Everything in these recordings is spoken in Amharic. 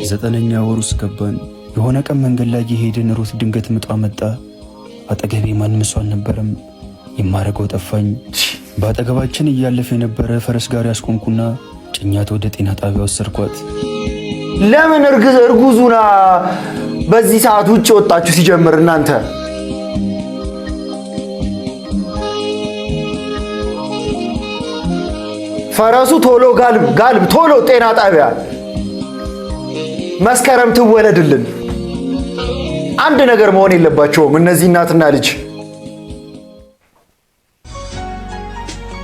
9ኛ ወር ውስጥ ገባን። የሆነ ቀን መንገድ ላይ የሄድን ሩት ድንገት ምጧ መጣ። አጠገቤ ማንም ሰው አልነበረም። የማረገው ጠፋኝ። በአጠገባችን እያለፈ የነበረ ፈረስ ጋር ያስቆምኩና ጭኛት ወደ ጤና ጣቢያ ወሰድኳት። ለምን እርጉዙና በዚህ ሰዓት ውጭ ወጣችሁ? ሲጀምር እናንተ ፈረሱ ቶሎ ጋልብ ቶሎ ጤና ጣቢያ መስከረም ትወለድልን። አንድ ነገር መሆን የለባቸውም እነዚህ እናትና ልጅ።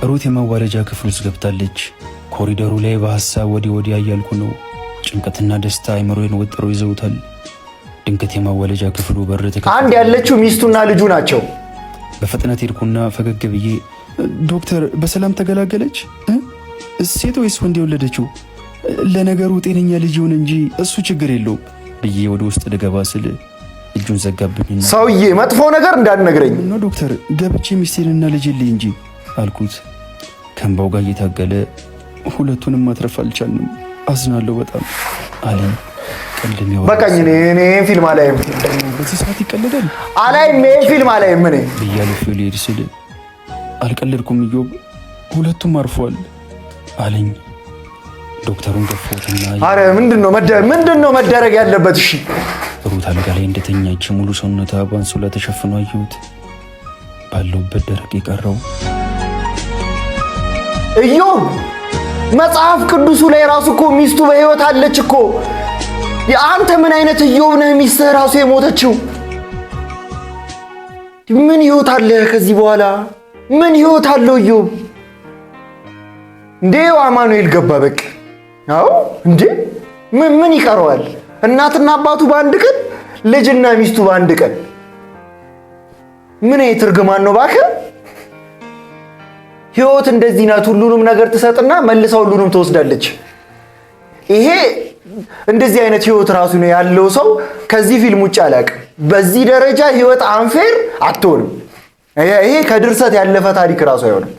ሩት የመዋለጃ ክፍል ውስጥ ገብታለች። ኮሪደሩ ላይ በሐሳብ ወዲያ እያልኩ ነው። ጭንቀትና ደስታ አይምሮዬን ወጥረው ይዘውታል። ድንገት የመዋለጃ ክፍሉ በር ተከፈተ። አንድ ያለችው ሚስቱና ልጁ ናቸው። በፍጥነት ሄድኩና ፈገግ ብዬ ዶክተር በሰላም ተገላገለች? ሴት ወይስ ወንድ የወለደችው? ለነገሩ ጤነኛ ልጅ ይሁን እንጂ እሱ ችግር የለውም ብዬ ወደ ውስጥ ልገባ ስል እጁን ዘጋብኝና ሰውዬ መጥፎ ነገር እንዳትነግረኝ ነው ዶክተር፣ ገብቼ ሚስቴንና ልጅ ልይ እንጂ አልኩት። ከእንባው ጋር እየታገለ ሁለቱንም ማትረፍ አልቻልንም፣ አዝናለሁ በጣም አለኝ። ቀልድ ነው በቃኝ። እኔ ፊልም አላይም። በዚህ ሰዓት ይቀልዳል? አላይም፣ ፊልም አላይም እኔ ብያለሁ። ፊልም ስል አልቀልድኩም ኢዮብ፣ ሁለቱም አርፏል አለኝ። ዶክተሩን ገፎትና አረ ምንድነው መደረግ ያለበት? እሺ ሩት አልጋ ላይ እንደተኛች ሙሉ ሰውነቷ በአንሶላ ተሸፍኖ አየሁት። ባለውበት ደረቅ የቀረው ኢዮብ፣ መጽሐፍ ቅዱሱ ላይ ራሱ እኮ ሚስቱ በህይወት አለች እኮ። አንተ ምን አይነት ኢዮብ ነህ? ሚስትህ ራሱ የሞተችው። ምን ህይወት አለ ከዚህ በኋላ? ምን ህይወት አለው ኢዮብ? እንዴው አማኑኤል ገባ በቃ። አዎ እንዴ ምን ይቀረዋል? እናትና አባቱ በአንድ ቀን፣ ልጅና ሚስቱ በአንድ ቀን። ምን አይነት እርግማን ነው እባክህ? ህይወት እንደዚህ ናት። ሁሉንም ነገር ትሰጥና መልሳ ሁሉንም ትወስዳለች። ይሄ እንደዚህ አይነት ህይወት ራሱ ነው ያለው ሰው ከዚህ ፊልም ውጭ አላውቅም። በዚህ ደረጃ ህይወት አንፌር አትሆንም። ይሄ ከድርሰት ያለፈ ታሪክ ራሱ አይሆንም።